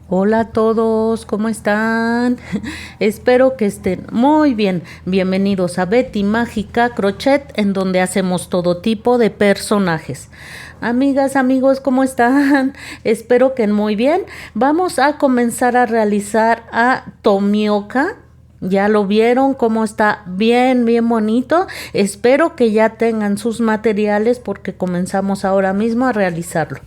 Hola a todos, ¿cómo están? Espero que estén muy bien. Bienvenidos a Betty Mágica Crochet, en donde hacemos todo tipo de personajes. Amigas, amigos, ¿cómo están? Espero que muy bien. Vamos a comenzar a realizar a Tomioka. Ya lo vieron cómo está bien, bien bonito. Espero que ya tengan sus materiales porque comenzamos ahora mismo a realizarlo.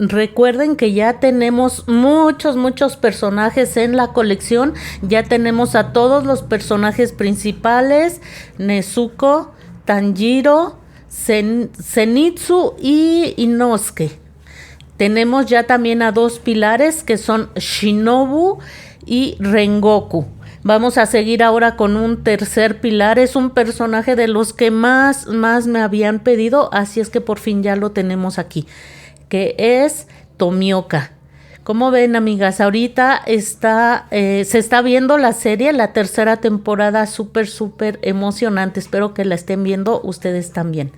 Recuerden que ya tenemos muchos personajes en la colección. Ya tenemos a todos los personajes principales: Nezuko, Tanjiro, Zenitsu y Inosuke. Tenemos ya también a dos pilares que son Shinobu y Rengoku. Vamos a seguir ahora con un tercer pilar. Es un personaje de los que más me habían pedido, así es que por fin ya lo tenemos aquí, que es Tomioka. Como ven, amigas, ahorita se está viendo la serie, la tercera temporada, súper emocionante. Espero que la estén viendo ustedes también.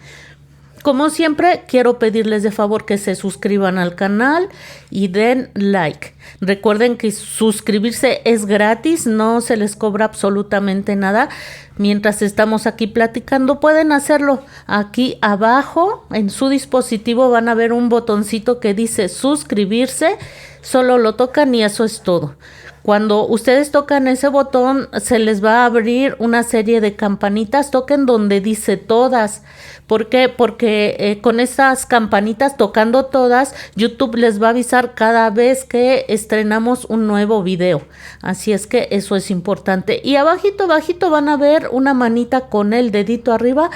Como siempre, quiero pedirles de favor que se suscriban al canal y den like. Recuerden que suscribirse es gratis, no se les cobra absolutamente nada. Mientras estamos aquí platicando, pueden hacerlo. Aquí abajo, en su dispositivo, van a ver un botoncito que dice suscribirse. Solo lo tocan y eso es todo. Cuando ustedes tocan ese botón, se les va a abrir una serie de campanitas. Toquen donde dice todas. ¿Por qué? Porque con esas campanitas, tocando todas, YouTube les va a avisar cada vez que estrenamos un nuevo video. Así es que eso es importante. Y abajito van a ver una manita con el dedito arriba.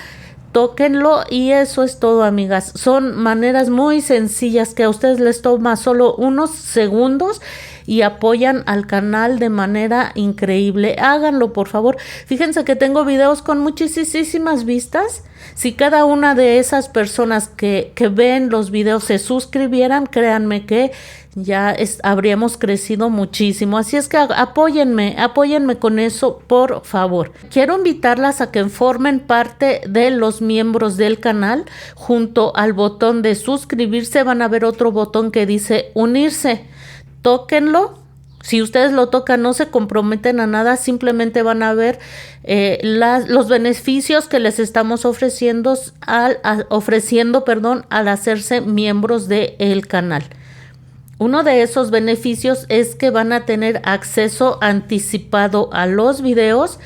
Tóquenlo y eso es todo, amigas. Son maneras muy sencillas que a ustedes les toma solo unos segundos y apoyan al canal de manera increíble. Háganlo, por favor. Fíjense que tengo videos con muchísimas vistas. Si cada una de esas personas que ven los videos se suscribieran, créanme que ya habríamos crecido muchísimo. Así es que apóyenme con eso, por favor. Quiero invitarlas a que formen parte de los miembros del canal. Junto al botón de suscribirse van a ver otro botón que dice unirse. Tóquenlo. Si ustedes lo tocan, no se comprometen a nada, simplemente van a ver los beneficios que les estamos ofreciendo al hacerse miembros del canal. Uno de esos beneficios es que van a tener acceso anticipado a los videos.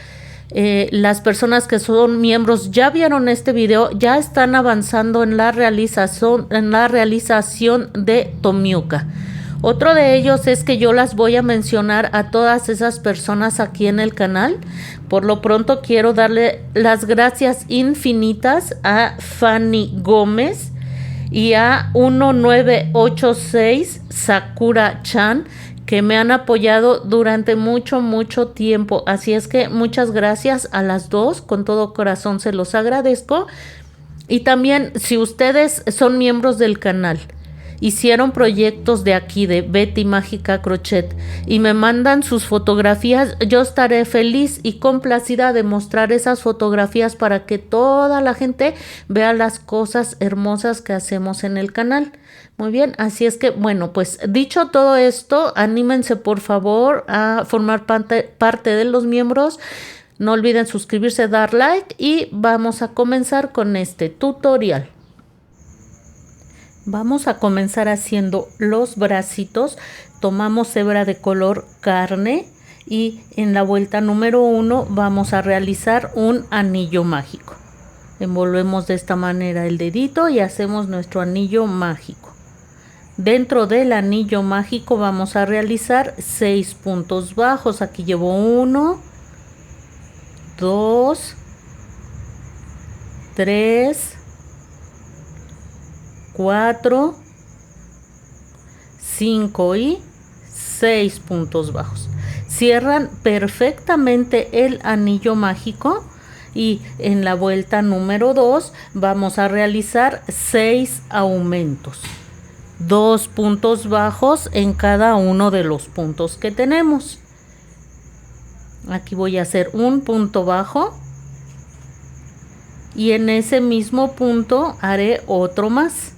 Las personas que son miembros ya vieron este video, ya están avanzando en la realización de Tomioka. Otro de ellos es que yo las voy a mencionar a todas esas personas aquí en el canal. Por lo pronto quiero darle las gracias infinitas a Fanny Gómez y a 1986 Sakura Chan, que me han apoyado durante mucho tiempo. Así es que muchas gracias a las dos, con todo corazón se los agradezco. Y también, si ustedes son miembros del canal, hicieron proyectos de aquí, de Betty Mágica Crochet, y me mandan sus fotografías, yo estaré feliz y complacida de mostrar esas fotografías para que toda la gente vea las cosas hermosas que hacemos en el canal. Muy bien, así es que, bueno, pues dicho todo esto, anímense por favor a formar parte de los miembros. No olviden suscribirse, dar like y vamos a comenzar con este tutorial. Vamos a comenzar haciendo los bracitos. Tomamos hebra de color carne y en la vuelta número 1 vamos a realizar un anillo mágico. Envolvemos de esta manera el dedito y hacemos nuestro anillo mágico. Dentro del anillo mágico vamos a realizar 6 puntos bajos. Aquí llevo 1, 2, 3, 4, 5 y 6 puntos bajos. Cierran perfectamente el anillo mágico y en la vuelta número 2 vamos a realizar 6 aumentos. 2 puntos bajos en cada uno de los puntos que tenemos. Aquí voy a hacer un punto bajo y en ese mismo punto haré otro más.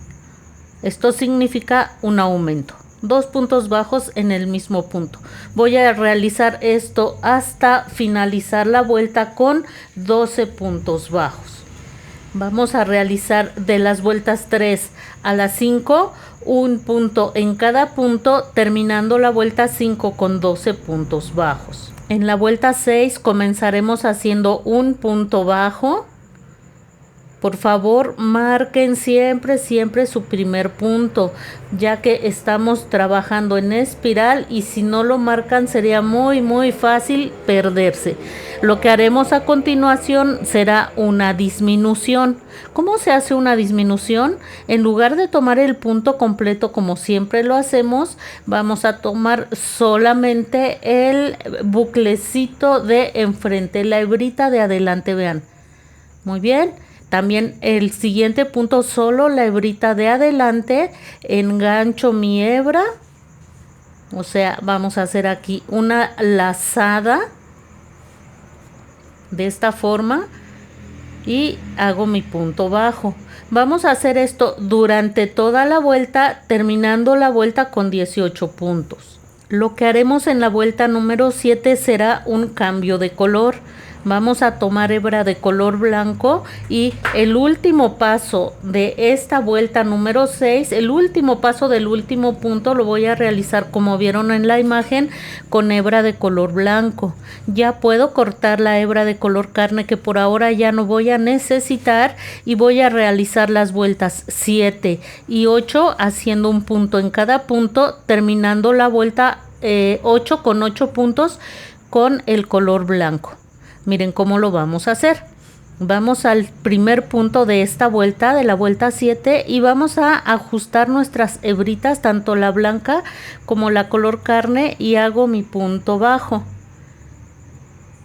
Esto significa un aumento. 2 puntos bajos en el mismo punto. Voy a realizar esto hasta finalizar la vuelta con 12 puntos bajos. Vamos a realizar de las vueltas 3 a las 5 un punto en cada punto, terminando la vuelta 5 con 12 puntos bajos. En la vuelta 6 comenzaremos haciendo un punto bajo. Por favor, marquen siempre su primer punto, ya que estamos trabajando en espiral y si no lo marcan sería muy fácil perderse. Lo que haremos a continuación será una disminución. ¿Cómo se hace una disminución? En lugar de tomar el punto completo como siempre lo hacemos, vamos a tomar solamente el buclecito de enfrente, la hebrita de adelante, vean. Muy bien. También el siguiente punto, solo la hebrita de adelante, engancho mi hebra, o sea, vamos a hacer aquí una lazada de esta forma y hago mi punto bajo. Vamos a hacer esto durante toda la vuelta, terminando la vuelta con 18 puntos. Lo que haremos en la vuelta número 7 será un cambio de color. Vamos a tomar hebra de color blanco y el último paso de esta vuelta número 6, el último paso del último punto lo voy a realizar como vieron en la imagen con hebra de color blanco. Ya puedo cortar la hebra de color carne que por ahora ya no voy a necesitar y voy a realizar las vueltas 7 y 8 haciendo un punto en cada punto, terminando la vuelta 8 con 8 puntos con el color blanco. Miren cómo lo vamos a hacer. Vamos al primer punto de esta vuelta, de la vuelta 7, y vamos a ajustar nuestras hebritas, tanto la blanca como la color carne, y hago mi punto bajo.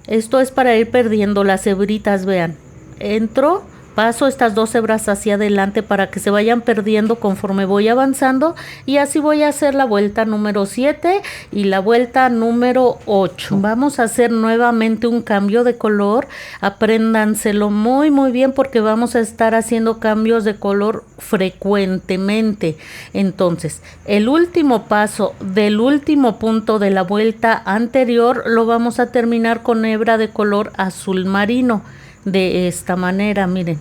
Esto es para ir perdiendo las hebritas, vean. Entro, paso estas 2 hebras hacia adelante para que se vayan perdiendo conforme voy avanzando y así voy a hacer la vuelta número 7 y la vuelta número 8. Vamos a hacer nuevamente un cambio de color, apréndanselo muy bien porque vamos a estar haciendo cambios de color frecuentemente. Entonces, el último paso del último punto de la vuelta anterior lo vamos a terminar con hebra de color azul marino. De esta manera, miren,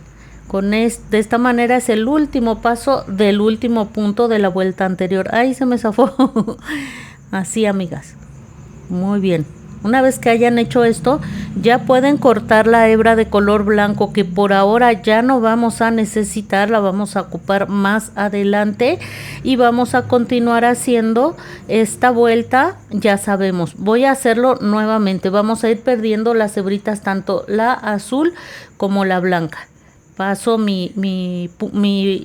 de esta manera es el último paso del último punto de la vuelta anterior. Ahí se me zafó. Así, amigas. Muy bien. Una vez que hayan hecho esto, ya pueden cortar la hebra de color blanco que por ahora ya no vamos a necesitar, la vamos a ocupar más adelante y vamos a continuar haciendo esta vuelta. Ya sabemos, voy a hacerlo nuevamente, vamos a ir perdiendo las hebritas, tanto la azul como la blanca. Paso mi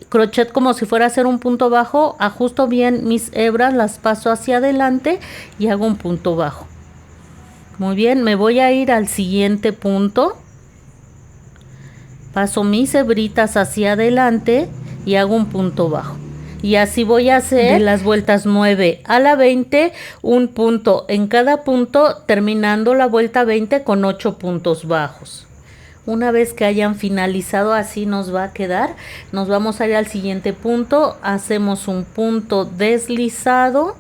crochet como si fuera a hacer un punto bajo, ajusto bien mis hebras, las paso hacia adelante y hago un punto bajo. Muy bien, me voy a ir al siguiente punto, paso mis hebritas hacia adelante y hago un punto bajo. Y así voy a hacer de las vueltas 9 a la 20, un punto en cada punto, terminando la vuelta 20 con 8 puntos bajos. Una vez que hayan finalizado, así nos va a quedar. Nos vamos a ir al siguiente punto, hacemos un punto deslizado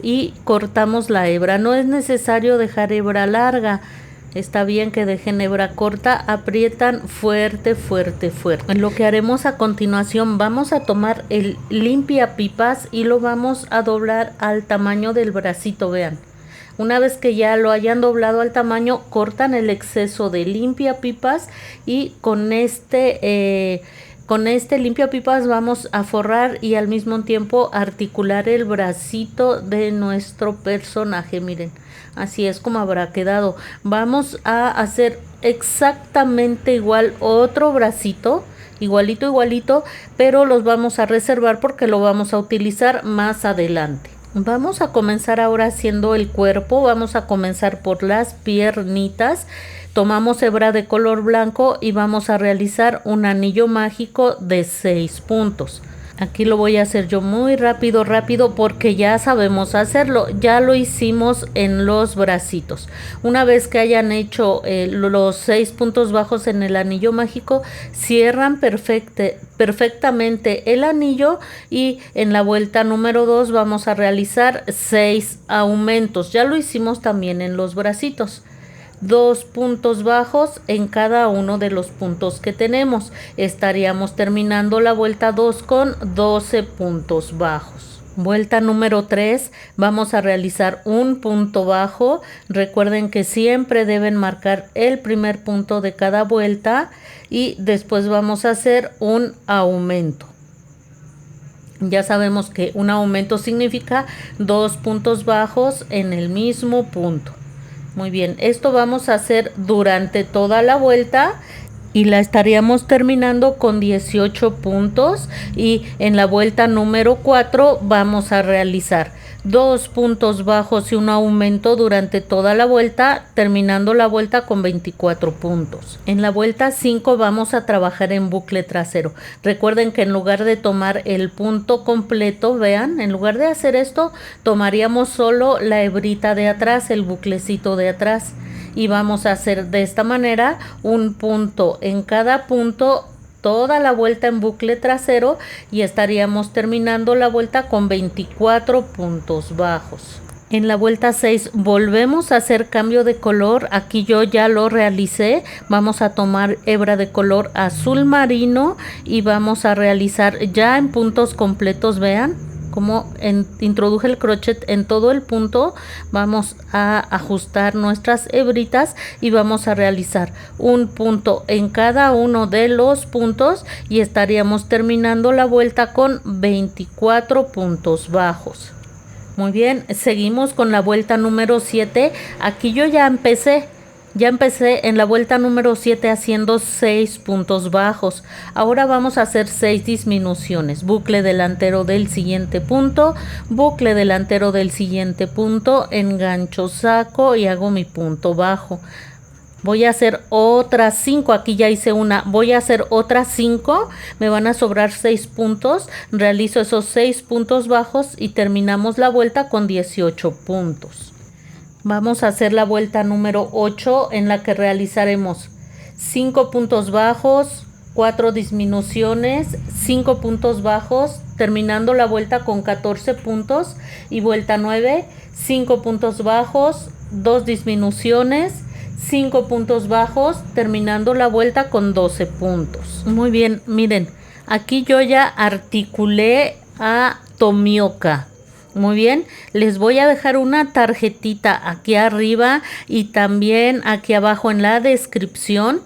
y cortamos la hebra. No es necesario dejar hebra larga, está bien que dejen hebra corta, aprietan fuerte. Lo que haremos a continuación, vamos a tomar el limpiapipas y lo vamos a doblar al tamaño del bracito, vean. Una vez que ya lo hayan doblado al tamaño, cortan el exceso de limpiapipas y con este limpiapipas vamos a forrar y al mismo tiempo articular el bracito de nuestro personaje. Miren, así es como habrá quedado. Vamos a hacer exactamente igual otro bracito, igualito, pero los vamos a reservar porque lo vamos a utilizar más adelante. Vamos a comenzar ahora haciendo el cuerpo. Vamos a comenzar por las piernitas. Tomamos hebra de color blanco y vamos a realizar un anillo mágico de 6 puntos. Aquí lo voy a hacer yo muy rápido porque ya sabemos hacerlo. Ya lo hicimos en los bracitos. Una vez que hayan hecho los 6 puntos bajos en el anillo mágico, cierran perfectamente el anillo y en la vuelta número 2 vamos a realizar 6 aumentos. Ya lo hicimos también en los bracitos. 2 puntos bajos en cada uno de los puntos que tenemos. Estaríamos terminando la vuelta 2 con 12 puntos bajos. Vuelta número 3, vamos a realizar un punto bajo. Recuerden que siempre deben marcar el primer punto de cada vuelta y después vamos a hacer un aumento. Ya sabemos que un aumento significa 2 puntos bajos en el mismo punto. Muy bien, esto vamos a hacer durante toda la vuelta y la estaríamos terminando con 18 puntos y en la vuelta número 4 vamos a realizar 2 puntos bajos y un aumento durante toda la vuelta, terminando la vuelta con 24 puntos. En la vuelta 5 vamos a trabajar en bucle trasero. Recuerden que en lugar de tomar el punto completo, vean, en lugar de hacer esto, tomaríamos solo la hebrita de atrás, el buclecito de atrás. Y vamos a hacer de esta manera un punto en cada punto, toda la vuelta en bucle trasero y estaríamos terminando la vuelta con 24 puntos bajos. En la vuelta 6 volvemos a hacer cambio de color. Aquí yo ya lo realicé. Vamos a tomar hebra de color azul marino y vamos a realizar ya en puntos completos, vean como introduje el crochet en todo el punto. Vamos a ajustar nuestras hebritas y vamos a realizar un punto en cada uno de los puntos y estaríamos terminando la vuelta con 24 puntos bajos. Muy bien, seguimos con la vuelta número 7. Aquí yo ya empecé en la vuelta número 7 haciendo 6 puntos bajos. Ahora vamos a hacer 6 disminuciones. Bucle delantero del siguiente punto, bucle delantero del siguiente punto, engancho, saco y hago mi punto bajo. Voy a hacer otras 5, aquí ya hice una, voy a hacer otras 5, me van a sobrar 6 puntos, realizo esos 6 puntos bajos y terminamos la vuelta con 18 puntos. Vamos a hacer la vuelta número 8 en la que realizaremos 5 puntos bajos, 4 disminuciones, 5 puntos bajos, terminando la vuelta con 14 puntos y vuelta 9, 5 puntos bajos, 2 disminuciones, 5 puntos bajos, terminando la vuelta con 12 puntos. Muy bien, miren, aquí yo ya articulé a Tomioka. Muy bien, les voy a dejar una tarjetita aquí arriba y también aquí abajo en la descripción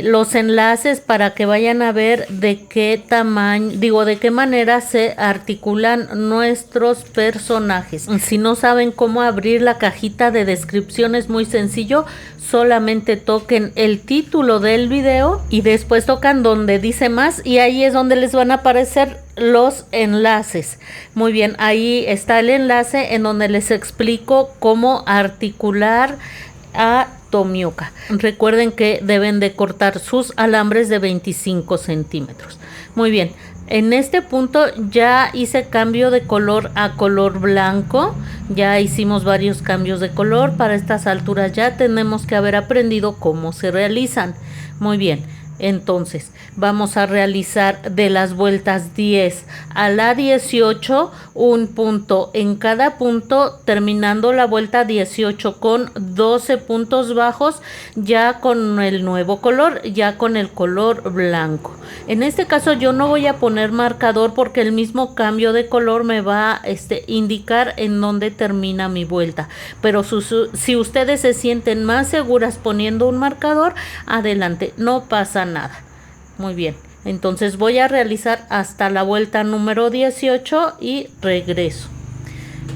los enlaces para que vayan a ver de qué tamaño, de qué manera se articulan nuestros personajes. Si no saben cómo abrir la cajita de descripción, es muy sencillo. Solamente toquen el título del video y después tocan donde dice más y ahí es donde les van a aparecer los enlaces. Muy bien, ahí está el enlace en donde les explico cómo articular a Tomioka. Recuerden que deben de cortar sus alambres de 25 centímetros. Muy bien, en este punto ya hice cambio de color a color blanco. Ya hicimos varios cambios de color. Para estas alturas ya tenemos que haber aprendido cómo se realizan. Muy bien, entonces vamos a realizar de las vueltas 10 a la 18 un punto en cada punto, terminando la vuelta 18 con 12 puntos bajos, ya con el nuevo color, ya con el color blanco. En este caso yo no voy a poner marcador porque el mismo cambio de color me va a indicar en dónde termina mi vuelta, pero si ustedes se sienten más seguras poniendo un marcador, adelante, no pasa nada. Muy bien, entonces voy a realizar hasta la vuelta número 18 y regreso.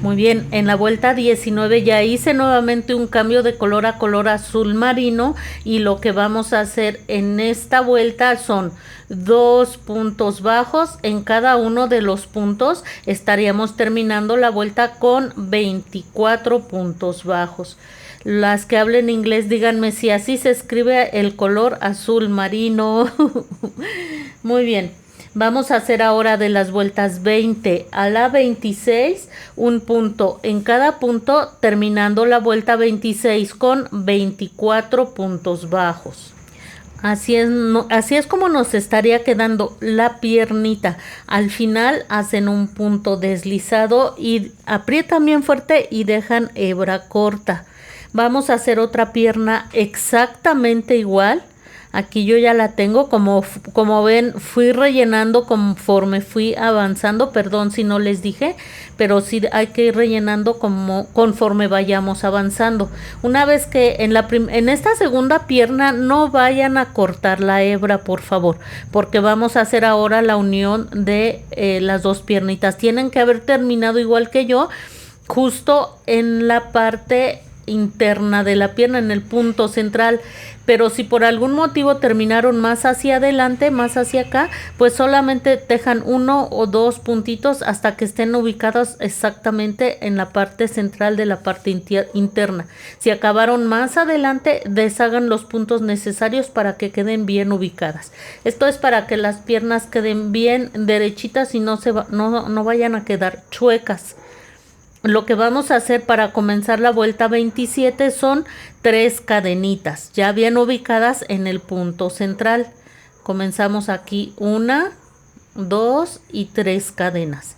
Muy bien, en la vuelta 19 ya hice nuevamente un cambio de color a color azul marino y lo que vamos a hacer en esta vuelta son 2 puntos bajos en cada uno de los puntos. Estaríamos terminando la vuelta con 24 puntos bajos. Las que hablen inglés, díganme si así se escribe el color azul marino. Muy bien. Vamos a hacer ahora de las vueltas 20 a la 26 un punto en cada punto, terminando la vuelta 26 con 24 puntos bajos. Así es como nos estaría quedando la piernita. Al final hacen un punto deslizado y aprietan bien fuerte y dejan hebra corta. Vamos a hacer otra pierna exactamente igual. Aquí yo ya la tengo, como ven, fui rellenando conforme fui avanzando, perdón si no les dije, pero sí hay que ir rellenando conforme vayamos avanzando. Una vez que en esta segunda pierna no vayan a cortar la hebra, por favor, porque vamos a hacer ahora la unión de las dos piernitas. Tienen que haber terminado igual que yo, justo en la parte interna de la pierna, en el punto central, pero si por algún motivo terminaron más hacia adelante, más hacia acá, pues solamente dejan 1 o 2 puntitos hasta que estén ubicados exactamente en la parte central de la parte interna. Si acabaron más adelante, deshagan los puntos necesarios para que queden bien ubicadas. Esto es para que las piernas queden bien derechitas y no vayan a quedar chuecas. Lo que vamos a hacer para comenzar la vuelta 27 son 3 cadenitas ya bien ubicadas en el punto central. Comenzamos aquí 1, 2 y 3 cadenas.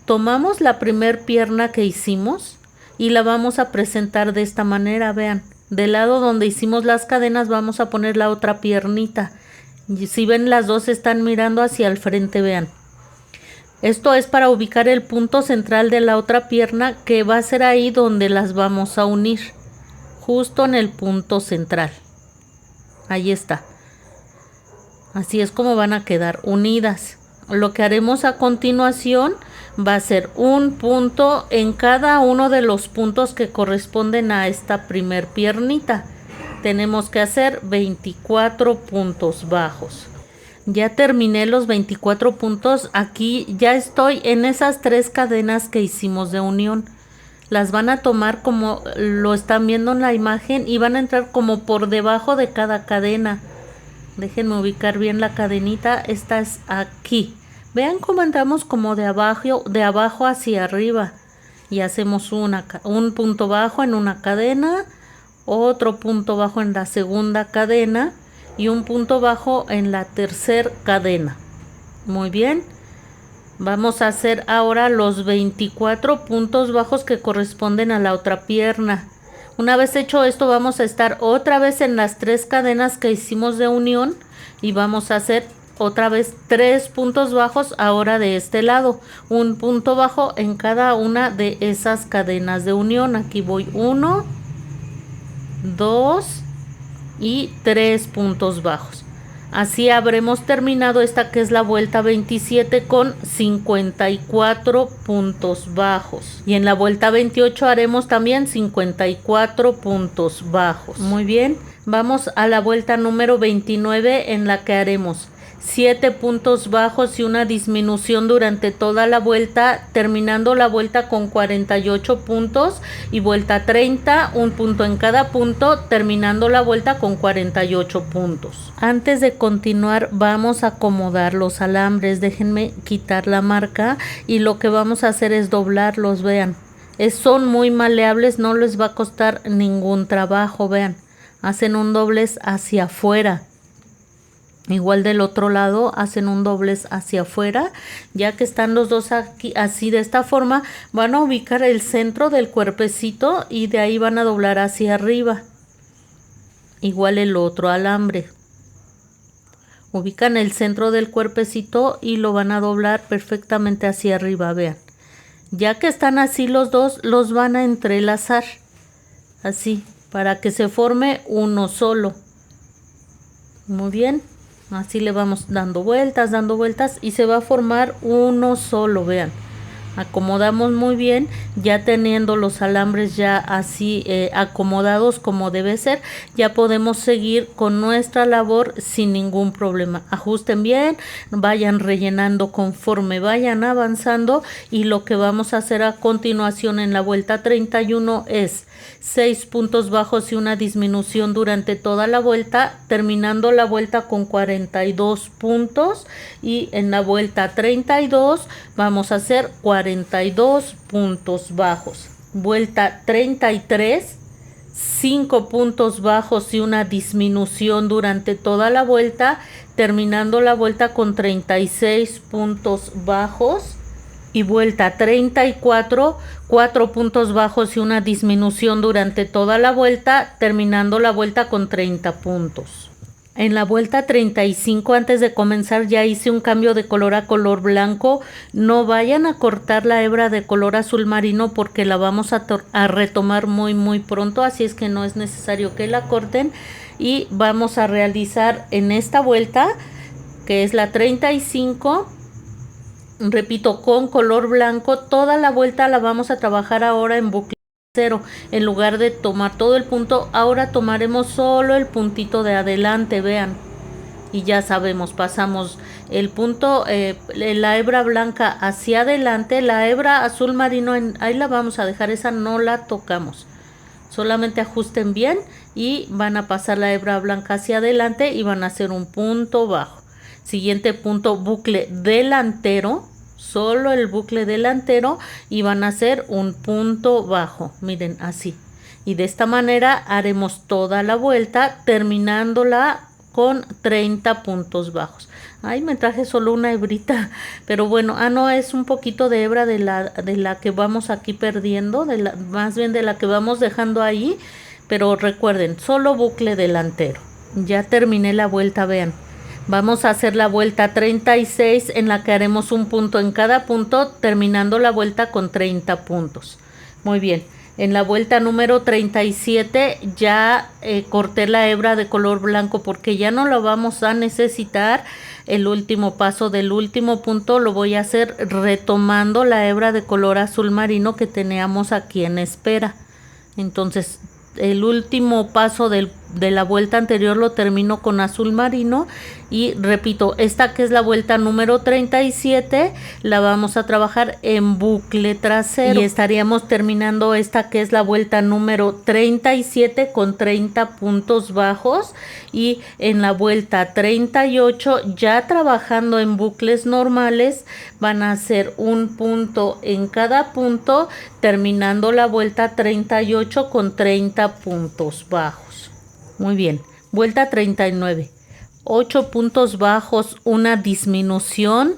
Tomamos la primer pierna que hicimos y la vamos a presentar de esta manera, vean. Del lado donde hicimos las cadenas vamos a poner la otra piernita. Y si ven, las dos están mirando hacia el frente, vean. Esto es para ubicar el punto central de la otra pierna, que va a ser ahí donde las vamos a unir, justo en el punto central. Ahí está. Así es como van a quedar unidas. Lo que haremos a continuación va a ser un punto en cada uno de los puntos que corresponden a esta primer piernita. Tenemos que hacer 24 puntos bajos. Ya terminé los 24 puntos. Aquí ya estoy en esas 3 cadenas que hicimos de unión. Las van a tomar como lo están viendo en la imagen y van a entrar como por debajo de cada cadena. Déjenme ubicar bien la cadenita. Esta es aquí. Vean cómo entramos como de abajo hacia arriba. Y hacemos un punto bajo en una cadena, otro punto bajo en la segunda cadena y un punto bajo en la tercera cadena. Muy bien. Vamos a hacer ahora los 24 puntos bajos que corresponden a la otra pierna. Una vez hecho esto, vamos a estar otra vez en las 3 cadenas que hicimos de unión y vamos a hacer otra vez 3 puntos bajos ahora de este lado. Un punto bajo en cada una de esas cadenas de unión. Aquí voy 1, 2 y 3 puntos bajos. Así habremos terminado esta que es la vuelta 27 con 54 puntos bajos. Y en la vuelta 28 haremos también 54 puntos bajos. Muy bien, vamos a la vuelta número 29 en la que haremos 7 puntos bajos y una disminución durante toda la vuelta, terminando la vuelta con 48 puntos, y vuelta 30, un punto en cada punto, terminando la vuelta con 48 puntos. Antes de continuar, vamos a acomodar los alambres. Déjenme quitar la marca y lo que vamos a hacer es doblarlos, vean. Son muy maleables, no les va a costar ningún trabajo, vean. Hacen un doblez hacia afuera. Igual del otro lado hacen un doblez hacia afuera. Ya que están los dos aquí así de esta forma, van a ubicar el centro del cuerpecito y de ahí van a doblar hacia arriba. Igual el otro alambre. Ubican el centro del cuerpecito y lo van a doblar perfectamente hacia arriba, vean. Ya que están así los dos, los van a entrelazar. Así, para que se forme uno solo. Muy bien. Así le vamos dando vueltas y se va a formar uno solo, vean. Acomodamos muy bien, ya teniendo los alambres ya así acomodados como debe ser, ya podemos seguir con nuestra labor sin ningún problema. Ajusten bien, vayan rellenando conforme vayan avanzando, y lo que vamos a hacer a continuación en la vuelta 31 es 6 puntos bajos y una disminución durante toda la vuelta, terminando la vuelta con 42 puntos, y en la vuelta 32 vamos a hacer 42 puntos bajos. Vuelta 33, 5 puntos bajos y una disminución durante toda la vuelta, terminando la vuelta con 36 puntos bajos. Y vuelta 34, 4 puntos bajos y una disminución durante toda la vuelta, terminando la vuelta con 30 puntos. En la vuelta 35, antes de comenzar, ya hice un cambio de color a color blanco. No vayan a cortar la hebra de color azul marino porque la vamos a retomar muy pronto, así es que no es necesario que la corten. Y vamos a realizar en esta vuelta, que es la 35, repito, con color blanco. Toda la vuelta la vamos a trabajar ahora en bucle cero. En lugar de tomar todo el punto, ahora tomaremos solo el puntito de adelante, vean. Y ya sabemos, pasamos el punto, la hebra blanca hacia adelante, la hebra azul marino, ahí la vamos a dejar, esa no la tocamos. Solamente ajusten bien y van a pasar la hebra blanca hacia adelante y van a hacer un punto bajo. Siguiente punto, bucle delantero, solo el bucle delantero, y van a hacer un punto bajo, miren, así. Y de esta manera haremos toda la vuelta, terminándola con 30 puntos bajos. Ay, me traje solo una hebrita, pero bueno, no, es un poquito de hebra de la que vamos aquí perdiendo, más bien de la que vamos dejando ahí, pero recuerden, solo bucle delantero. Ya terminé la vuelta, vean. Vamos a hacer la vuelta 36, en la que haremos un punto en cada punto, terminando la vuelta con 30 puntos. Muy bien. En la vuelta número 37 ya corté la hebra de color blanco porque ya no la vamos a necesitar. El último paso del último punto lo voy a hacer retomando la hebra de color azul marino que teníamos aquí en espera. Entonces, el último paso de la vuelta anterior lo termino con azul marino, y repito, esta que es la vuelta número 37 la vamos a trabajar en bucle trasero, y estaríamos terminando esta que es la vuelta número 37 con 30 puntos bajos, y en la vuelta 38 ya trabajando en bucles normales van a hacer un punto en cada punto, terminando la vuelta 38 con 30 puntos bajos. Muy bien, vuelta 39, 8 puntos bajos, una disminución,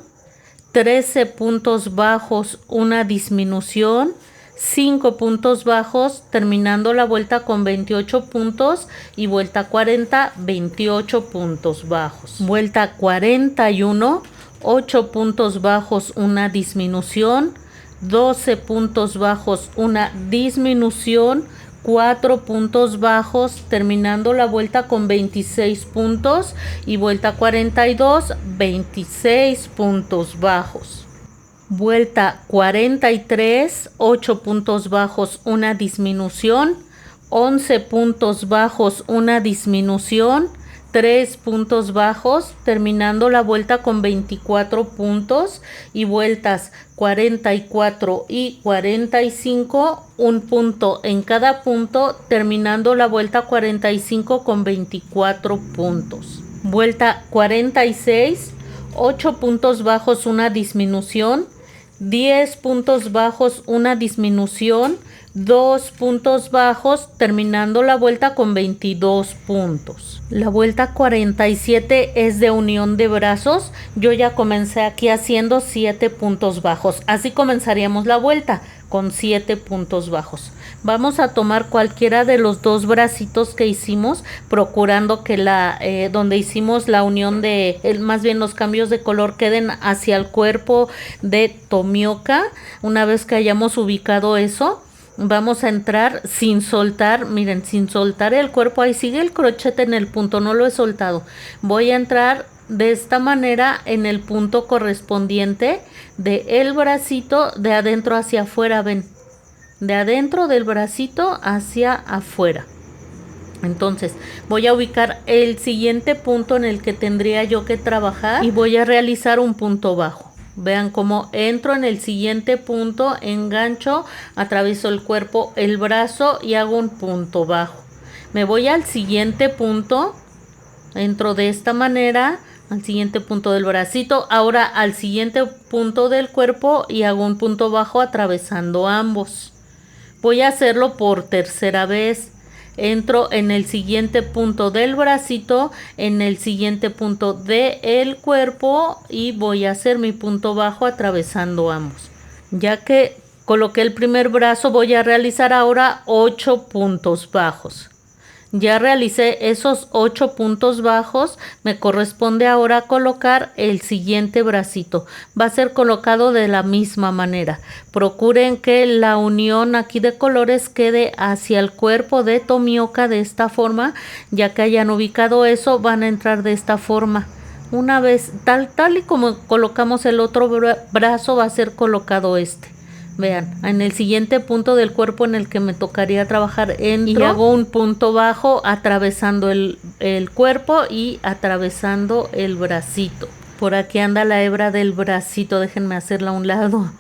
13 puntos bajos, una disminución, 5 puntos bajos, terminando la vuelta con 28 puntos, y vuelta 40, 28 puntos bajos. Vuelta 41, 8 puntos bajos, una disminución, 12 puntos bajos, una disminución, 4 puntos bajos, terminando la vuelta con 26 puntos, y vuelta 42, 26 puntos bajos. Vuelta 43, 8 puntos bajos, una disminución, 11 puntos bajos, una disminución, 3 puntos bajos, terminando la vuelta con 24 puntos, y vueltas 44 y 45, un punto en cada punto, terminando la vuelta 45 con 24 puntos. Vuelta 46, 8 puntos bajos, una disminución, 10 puntos bajos, una disminución, 2 puntos bajos, terminando la vuelta con 22 puntos. La vuelta 47 es de unión de brazos. Yo ya comencé aquí haciendo 7 puntos bajos. Así comenzaríamos la vuelta, con 7 puntos bajos. Vamos a tomar cualquiera de los dos bracitos que hicimos, procurando que donde hicimos la unión más bien los cambios de color queden hacia el cuerpo de Tomioka. Una vez que hayamos ubicado eso, vamos a entrar sin soltar, miren, sin soltar el cuerpo, ahí sigue el crochet en el punto, no lo he soltado. Voy a entrar de esta manera en el punto correspondiente de el bracito de adentro hacia afuera, ven, de adentro del bracito hacia afuera. Entonces voy a ubicar el siguiente punto en el que tendría yo que trabajar y voy a realizar un punto bajo. Vean cómo entro en el siguiente punto, engancho, atravieso el cuerpo, el brazo y hago un punto bajo. Me voy al siguiente punto, entro de esta manera, al siguiente punto del bracito, ahora al siguiente punto del cuerpo y hago un punto bajo atravesando ambos. Voy a hacerlo por tercera vez. Entro en el siguiente punto del bracito, en el siguiente punto del cuerpo y voy a hacer mi punto bajo atravesando ambos. Ya que coloqué el primer brazo, voy a realizar ahora 8 puntos bajos. Ya realicé esos 8 puntos bajos, me corresponde ahora colocar el siguiente bracito. Va a ser colocado de la misma manera. Procuren que la unión aquí de colores quede hacia el cuerpo de Tomioka de esta forma. Ya que hayan ubicado eso, van a entrar de esta forma. Una vez, tal y como colocamos el otro brazo, va a ser colocado este. Vean, en el siguiente punto del cuerpo en el que me tocaría trabajar entro y hago un punto bajo atravesando el cuerpo y atravesando el bracito. Por aquí anda la hebra del bracito, déjenme hacerla a un lado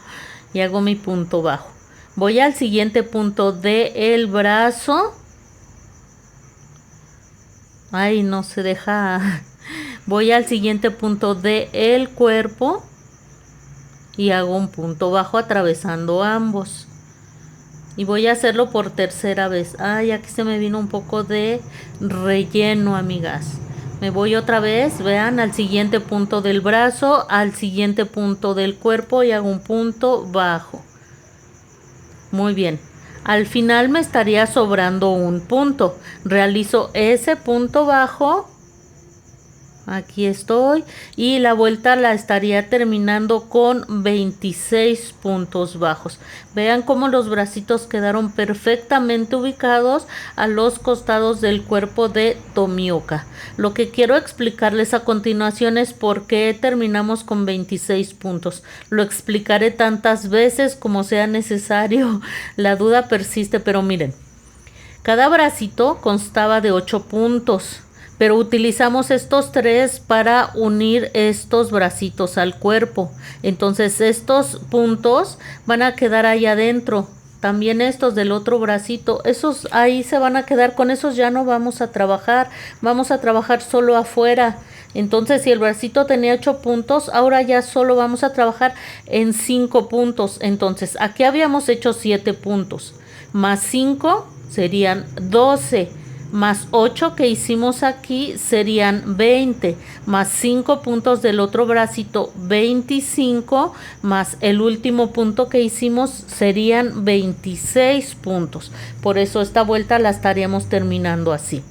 y hago mi punto bajo. Voy al siguiente punto del brazo. Ay, no se deja. Voy al siguiente punto del cuerpo y hago un punto bajo atravesando ambos. Y voy a hacerlo por tercera vez. Ay, aquí se me vino un poco de relleno, amigas. Me voy otra vez, vean, al siguiente punto del brazo, al siguiente punto del cuerpo y hago un punto bajo. Muy bien. Al final me estaría sobrando un punto. Realizo ese punto bajo. Aquí estoy y la vuelta la estaría terminando con 26 puntos bajos. Vean cómo los bracitos quedaron perfectamente ubicados a los costados del cuerpo de Tomioka. Lo que quiero explicarles a continuación es por qué terminamos con 26 puntos. Lo explicaré tantas veces como sea necesario. La duda persiste, pero miren, cada bracito constaba de 8 puntos. Pero utilizamos estos 3 para unir estos bracitos al cuerpo. Entonces estos puntos van a quedar ahí adentro. También estos del otro bracito. Esos ahí se van a quedar. Con esos ya no vamos a trabajar. Vamos a trabajar solo afuera. Entonces si el bracito tenía 8 puntos, ahora ya solo vamos a trabajar en 5 puntos. Entonces aquí habíamos hecho 7 puntos. Más 5 serían 12. Más 8 que hicimos aquí serían 20, más 5 puntos del otro bracito 25, más el último punto que hicimos serían 26 puntos. Por eso esta vuelta la estaríamos terminando así.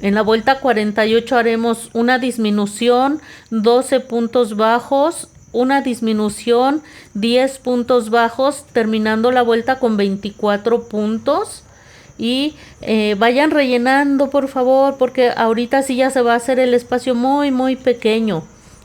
En la vuelta 48 haremos una disminución, 12 puntos bajos, una disminución, 10 puntos bajos, terminando la vuelta con 24 puntos. Y vayan rellenando, por favor, porque ahorita sí ya se va a hacer el espacio muy pequeño.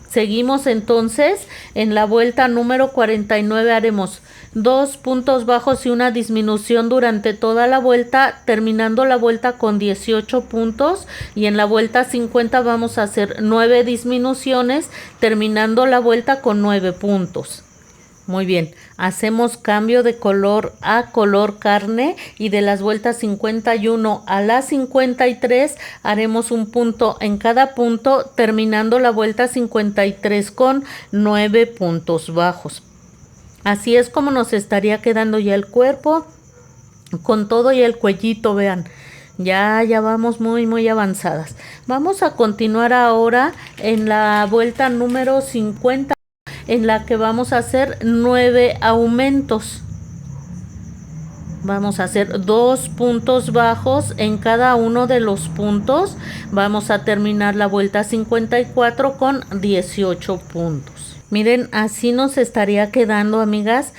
Seguimos entonces en la vuelta número 49, haremos 2 puntos bajos y una disminución durante toda la vuelta, terminando la vuelta con 18 puntos. Y en la vuelta 50 vamos a hacer 9 disminuciones, terminando la vuelta con 9 puntos. Muy bien, hacemos cambio de color a color carne y de las vueltas 51 a las 53 haremos un punto en cada punto, terminando la vuelta 53 con 9 puntos bajos. Así es como nos estaría quedando ya el cuerpo con todo y el cuellito, vean. Ya vamos muy avanzadas. Vamos a continuar ahora en la vuelta número 50. En la que vamos a hacer 9 aumentos. Vamos a hacer 2 puntos bajos en cada uno de los puntos. Vamos a terminar la vuelta 54 con 18 puntos. Miren, así nos estaría quedando, amigas.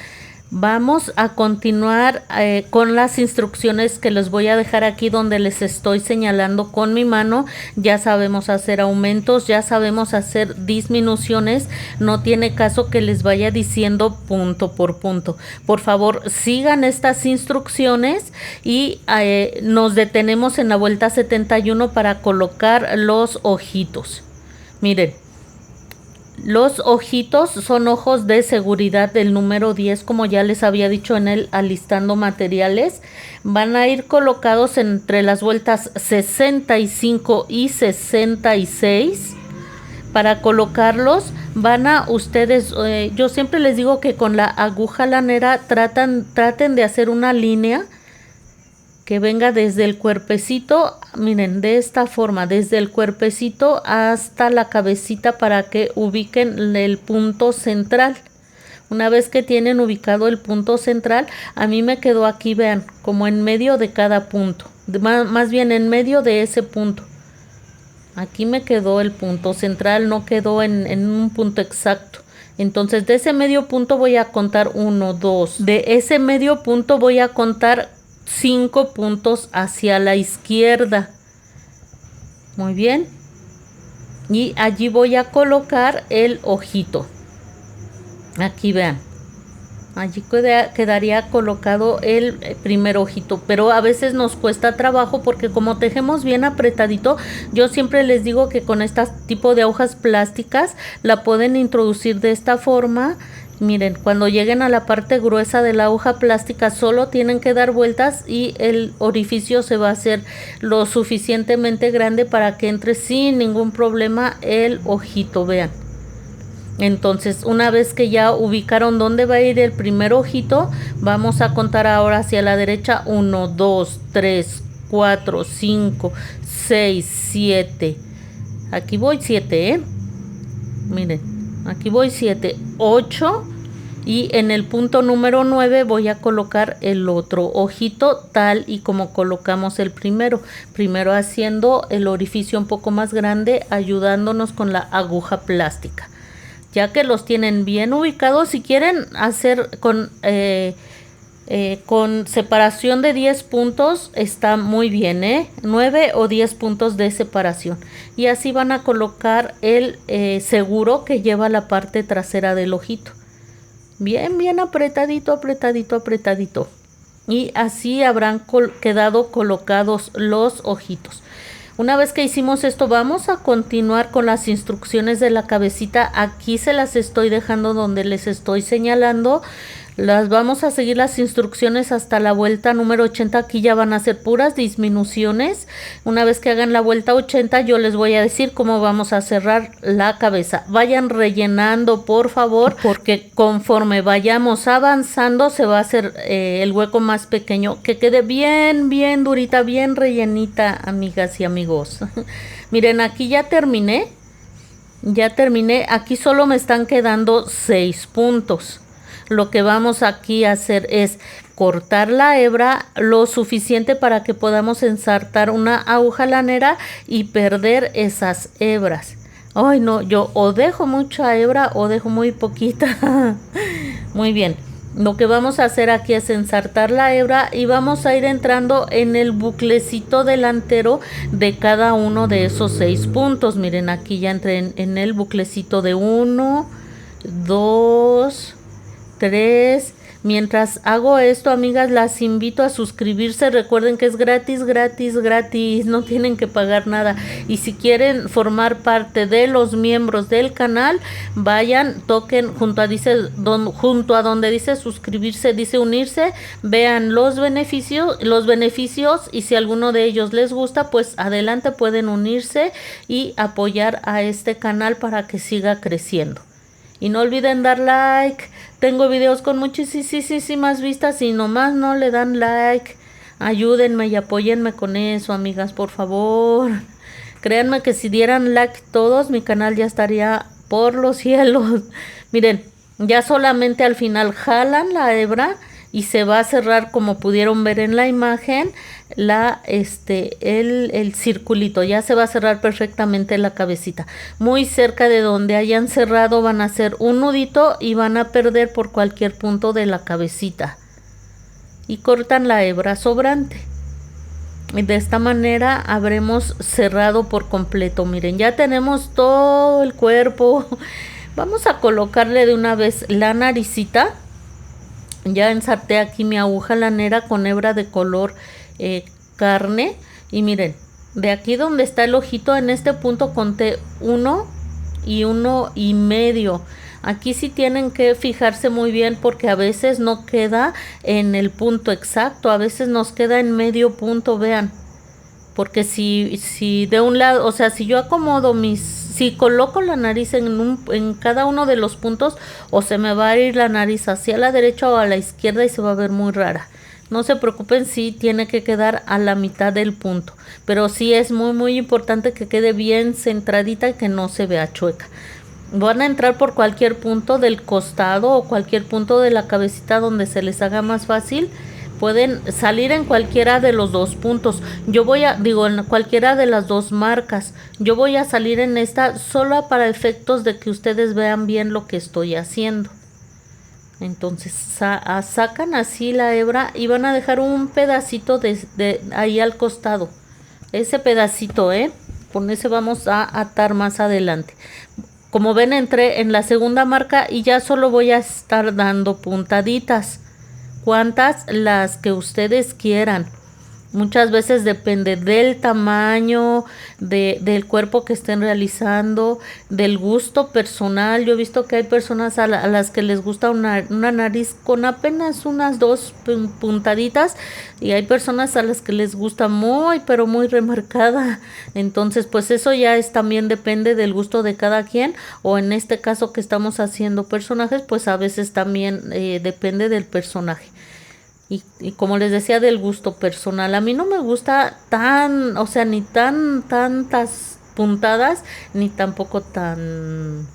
Vamos a continuar con las instrucciones que les voy a dejar aquí donde les estoy señalando con mi mano. Ya sabemos hacer aumentos, ya sabemos hacer disminuciones. No tiene caso que les vaya diciendo punto por punto. Por favor, sigan estas instrucciones y nos detenemos en la vuelta 71 para colocar los ojitos. Miren. Los ojitos son ojos de seguridad del número 10, como ya les había dicho en el alistando materiales. Van a ir colocados entre las vueltas 65 y 66. Para colocarlos van a ustedes, yo siempre les digo que con la aguja lanera traten de hacer una línea que venga desde el cuerpecito, miren, de esta forma, desde el cuerpecito hasta la cabecita para que ubiquen el punto central. Una vez que tienen ubicado el punto central, a mí me quedó aquí, vean, como en medio de cada punto, más bien en medio de ese punto. Aquí me quedó el punto central, no quedó en un punto exacto. Entonces de ese medio punto voy a contar 1, 2. De ese medio punto voy a contar 5 puntos hacia la izquierda. Muy bien. Y allí voy a colocar el ojito. Aquí vean. Allí quedaría colocado el primer ojito, pero a veces nos cuesta trabajo porque como tejemos bien apretadito, yo siempre les digo que con este tipo de hojas plásticas la pueden introducir de esta forma. Miren, cuando lleguen a la parte gruesa de la hoja plástica solo tienen que dar vueltas y el orificio se va a hacer lo suficientemente grande para que entre sin ningún problema el ojito, vean. Entonces, una vez que ya ubicaron dónde va a ir el primer ojito, vamos a contar ahora hacia la derecha 1, 2, 3, 4, 5, 6, 7. Aquí voy 7, miren, aquí voy 7, 8 y en el punto número 9 voy a colocar el otro ojito tal y como colocamos el primero haciendo el orificio un poco más grande, ayudándonos con la aguja plástica. Ya que los tienen bien ubicados, si quieren hacer con separación de 10 puntos, está muy bien, 9 o 10 puntos de separación. Y así van a colocar el seguro que lleva la parte trasera del ojito. Bien, bien apretadito, apretadito, apretadito. Y así habrán quedado colocados los ojitos. Una vez que hicimos esto, vamos a continuar con las instrucciones de la cabecita. Aquí se las estoy dejando donde les estoy señalando. Las vamos a seguir las instrucciones hasta la vuelta número 80. Aquí ya van a ser puras disminuciones. Una vez que hagan la vuelta 80, yo les voy a decir cómo vamos a cerrar la cabeza. Vayan rellenando, por favor, porque conforme vayamos avanzando se va a hacer el hueco más pequeño. Que quede bien, bien durita, bien rellenita, amigas y amigos. Miren, aquí ya terminé. Ya terminé. Aquí solo me están quedando 6 puntos. Lo que vamos aquí a hacer es cortar la hebra lo suficiente para que podamos ensartar una aguja lanera y perder esas hebras. Ay, no, yo o dejo mucha hebra o dejo muy poquita. Muy bien. Lo que vamos a hacer aquí es ensartar la hebra y vamos a ir entrando en el buclecito delantero de cada uno de esos 6 puntos. Miren, aquí ya entré en el buclecito de 1, 2, 3. Mientras hago esto, amigas, las invito a suscribirse. Recuerden que es gratis, gratis, gratis. No tienen que pagar nada. Y si quieren formar parte de los miembros del canal, vayan, toquen junto a donde dice suscribirse, dice unirse. Vean los beneficios y si alguno de ellos les gusta, pues adelante pueden unirse y apoyar a este canal para que siga creciendo. Y no olviden dar like. Tengo videos con muchísimas vistas y nomás no le dan like. Ayúdenme y apóyenme con eso, amigas, por favor. Créanme que si dieran like todos, mi canal ya estaría por los cielos. Miren, ya solamente al final jalan la hebra y se va a cerrar, como pudieron ver en la imagen, el circulito. Ya se va a cerrar perfectamente la cabecita. Muy cerca de donde hayan cerrado van a hacer un nudito y van a perder por cualquier punto de la cabecita. Y cortan la hebra sobrante. De esta manera habremos cerrado por completo. Miren, ya tenemos todo el cuerpo. Vamos a colocarle de una vez la naricita. Ya ensarté aquí mi aguja lanera con hebra de color carne. Y miren, de aquí donde está el ojito, en este punto conté 1 y 1,5. Aquí sí tienen que fijarse muy bien porque a veces no queda en el punto exacto, a veces nos queda en medio punto, vean. Porque si de un lado, o sea, si yo acomodo si coloco la nariz en cada uno de los puntos, o se me va a ir la nariz hacia la derecha o a la izquierda y se va a ver muy rara. No se preocupen si tiene que quedar a la mitad del punto, pero sí es muy muy importante que quede bien centradita y que no se vea chueca. Van a entrar por cualquier punto del costado o cualquier punto de la cabecita donde se les haga más fácil. Pueden salir en cualquiera de los dos puntos. En cualquiera de las dos marcas. Yo voy a salir en esta solo para efectos de que ustedes vean bien lo que estoy haciendo. Entonces sacan así la hebra y van a dejar un pedacito de ahí al costado. Ese pedacito, con ese vamos a atar más adelante. Como ven, entré en la segunda marca y ya solo voy a estar dando puntaditas. ¿Cuántas? Las que ustedes quieran. Muchas veces depende del tamaño, del cuerpo que estén realizando, del gusto personal. Yo he visto que hay personas a las que les gusta una nariz con apenas unas 2 puntaditas y hay personas a las que les gusta pero muy remarcada. Entonces, pues eso ya también depende del gusto de cada quien, o en este caso que estamos haciendo personajes, pues a veces también depende del personaje. Y como les decía, del gusto personal. A mí no me gusta ni tantas puntadas, ni tampoco tan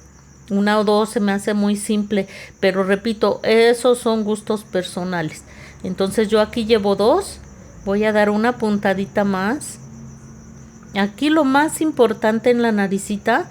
1 o 2, se me hace muy simple. Pero repito, esos son gustos personales. Entonces yo aquí llevo 2, voy a dar una puntadita más. Aquí lo más importante en la naricita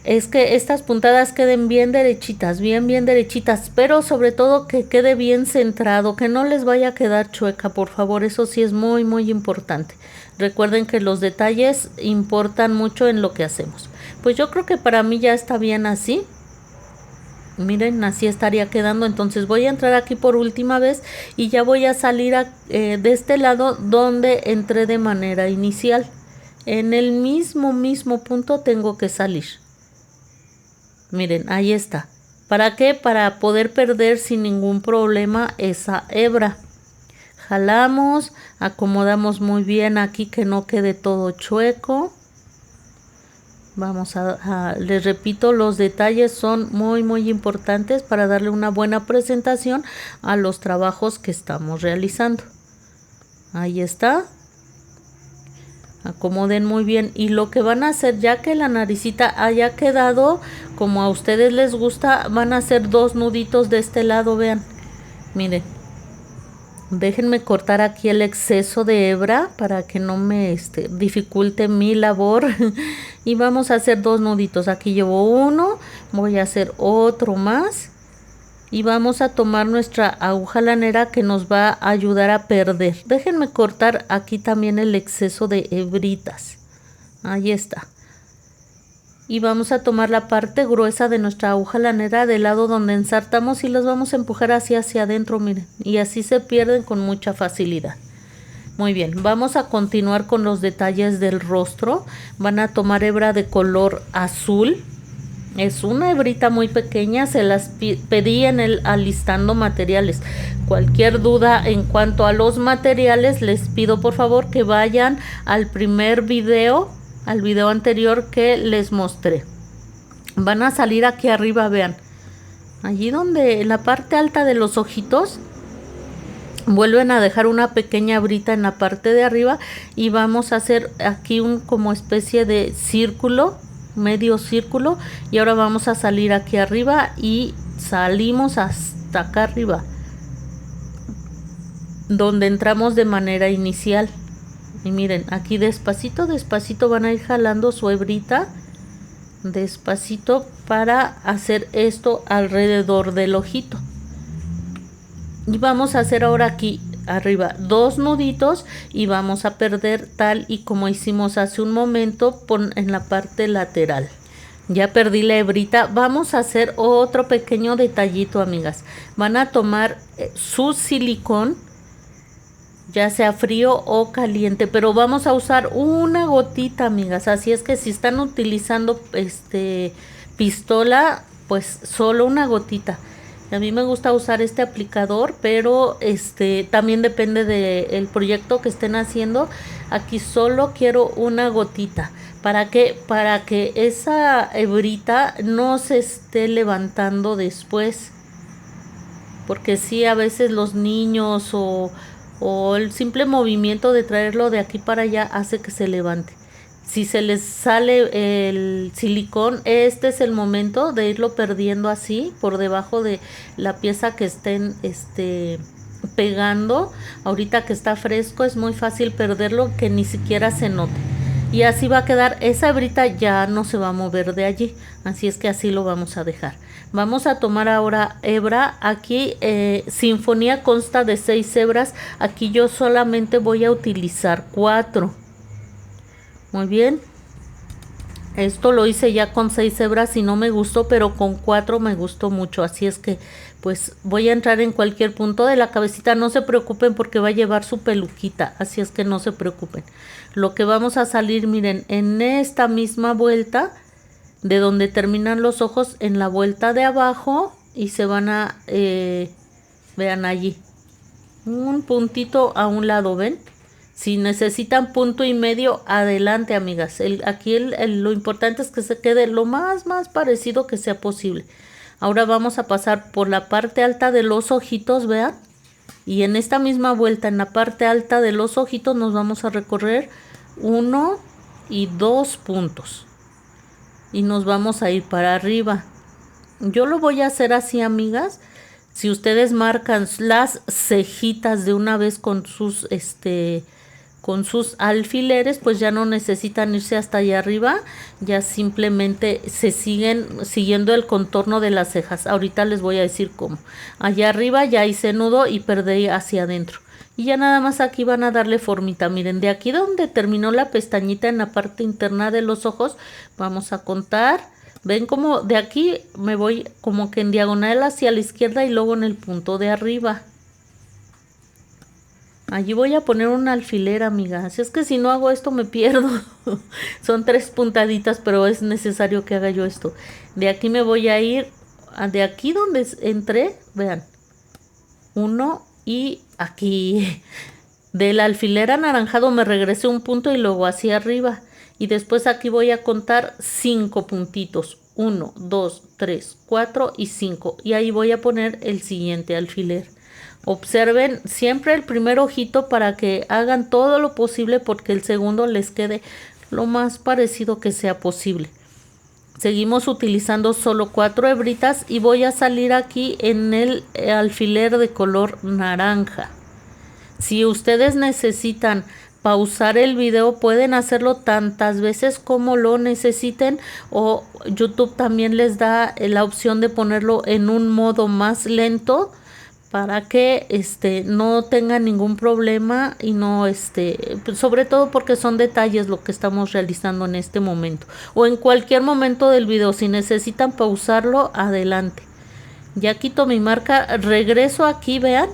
es que estas puntadas queden bien derechitas, bien derechitas, pero sobre todo que quede bien centrado, que no les vaya a quedar chueca, por favor. Eso sí es muy muy importante. Recuerden que los detalles importan mucho en lo que hacemos. Pues yo creo que para mí ya está bien así. Miren, así estaría quedando. Entonces voy a entrar aquí por última vez y ya voy a salir de este lado donde entré de manera inicial. En el mismo punto tengo que salir. Miren, ahí está. ¿Para qué? Para poder perder sin ningún problema esa hebra. Jalamos, acomodamos muy bien aquí que no quede todo chueco. Vamos les repito, los detalles son muy muy importantes para darle una buena presentación a los trabajos que estamos realizando. Ahí está. Acomoden muy bien y lo que van a hacer, ya que la naricita haya quedado como a ustedes les gusta, van a hacer 2 nuditos de este lado, vean. Miren, déjenme cortar aquí el exceso de hebra para que no me dificulte mi labor. Y vamos a hacer 2 nuditos. Aquí llevo 1, voy a hacer otro más y vamos a tomar nuestra aguja lanera que nos va a ayudar a perder. Déjenme cortar aquí también el exceso de hebritas. Ahí está. Y vamos a tomar la parte gruesa de nuestra aguja lanera del lado donde ensartamos y las vamos a empujar hacia adentro, miren. Y así se pierden con mucha facilidad. Muy bien, vamos a continuar con los detalles del rostro. Van a tomar hebra de color azul. Es una hebrita muy pequeña, se las pedí en el alistando materiales. Cualquier duda en cuanto a los materiales, les pido por favor que vayan al primer video, al video anterior que les mostré. Van a salir aquí arriba, vean. Allí donde, en la parte alta de los ojitos, vuelven a dejar una pequeña hebrita en la parte de arriba y vamos a hacer aquí un como especie de círculo, medio círculo, y ahora vamos a salir aquí arriba y salimos hasta acá arriba. donde entramos de manera inicial. Y miren, aquí despacito, despacito van a ir jalando su hebrita, despacito, para hacer esto alrededor del ojito. Y vamos a hacer ahora aquí arriba 2 nuditos y vamos a perder tal y como hicimos hace un momento en la parte lateral. Ya perdí la hebrita. Vamos a hacer otro pequeño detallito, amigas. Van a tomar su silicón, ya sea frío o caliente, pero vamos a usar una gotita, amigas. Así es que si están utilizando pistola, pues solo una gotita. A mí me gusta usar este aplicador, pero también depende del proyecto que estén haciendo. Aquí solo quiero una gotita. ¿Para qué? Para que esa hebrita no se esté levantando después. Porque sí, a veces los niños o el simple movimiento de traerlo de aquí para allá hace que se levante. Si se les sale el silicón, este es el momento de irlo perdiendo así por debajo de la pieza que estén pegando. Ahorita que está fresco es muy fácil perderlo, que ni siquiera se note. Y así va a quedar, esa hebrita ya no se va a mover de allí, así es que así lo vamos a dejar. Vamos a tomar ahora hebra. Aquí Sinfonía consta de 6 hebras, aquí yo solamente voy a utilizar 4. Muy bien, esto lo hice ya con 6 hebras y no me gustó, pero con 4 me gustó mucho, así es que pues voy a entrar en cualquier punto de la cabecita. No se preocupen porque va a llevar su peluquita, así es que no se preocupen. Lo que vamos a salir, miren, en esta misma vuelta de donde terminan los ojos, en la vuelta de abajo, y se van a vean allí un puntito a un lado, ven. Si necesitan punto y medio, adelante, amigas. Aquí lo importante es que se quede lo más parecido que sea posible. Ahora vamos a pasar por la parte alta de los ojitos, vean. Y en esta misma vuelta, en la parte alta de los ojitos, nos vamos a recorrer 1 y 2 puntos. Y nos vamos a ir para arriba. Yo lo voy a hacer así, amigas. Si ustedes marcan las cejitas de una vez con sus alfileres, pues ya no necesitan irse hasta allá arriba, ya simplemente se siguen siguiendo el contorno de las cejas. Ahorita les voy a decir cómo. Allá arriba ya hice nudo y perdí hacia adentro. Y ya nada más aquí van a darle formita. Miren, de aquí donde terminó la pestañita en la parte interna de los ojos, vamos a contar. Ven como de aquí me voy como que en diagonal hacia la izquierda y luego en el punto de arriba. Allí voy a poner un alfiler, amiga. Así es que si no hago esto me pierdo. Son 3 puntaditas, pero es necesario que haga yo esto. De aquí me voy a ir, de aquí donde entré, vean. 1 y aquí. Del alfiler anaranjado me regresé un punto y luego hacia arriba. Y después aquí voy a contar 5 puntitos. 1, 2, 3, 4 y 5. Y ahí voy a poner el siguiente alfiler. Observen siempre el primer ojito para que hagan todo lo posible porque el segundo les quede lo más parecido que sea posible. Seguimos utilizando solo 4 hebritas y voy a salir aquí en el alfiler de color naranja. Si ustedes necesitan pausar el video, pueden hacerlo tantas veces como lo necesiten, o YouTube también les da la opción de ponerlo en un modo más lento para que no tengan ningún problema y no sobre todo porque son detalles lo que estamos realizando en este momento o en cualquier momento del video. Si necesitan pausarlo, adelante. Ya quito mi marca, regreso aquí, vean.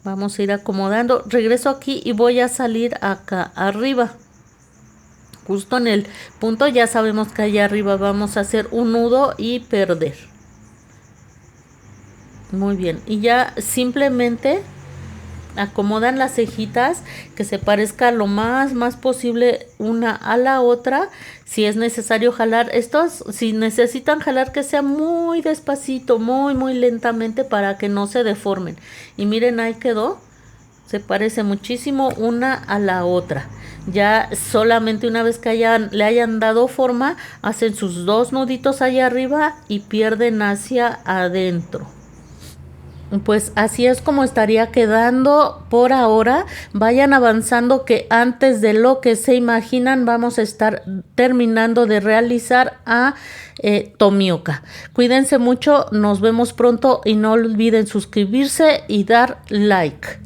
Vamos a ir acomodando, regreso aquí y voy a salir acá arriba. Justo en el punto, ya sabemos que allá arriba vamos a hacer un nudo y perder. Muy bien, y ya simplemente acomodan las cejitas que se parezca lo más posible una a la otra. Si es necesario jalar estos, si necesitan jalar, que sea muy despacito, muy lentamente para que no se deformen. Y miren, ahí quedó, se parece muchísimo una a la otra. Ya solamente una vez que le hayan dado forma, hacen sus 2 nuditos allá arriba y pierden hacia adentro. Pues así es como estaría quedando por ahora. Vayan avanzando que antes de lo que se imaginan vamos a estar terminando de realizar a Tomioka. Cuídense mucho, nos vemos pronto y no olviden suscribirse y dar like.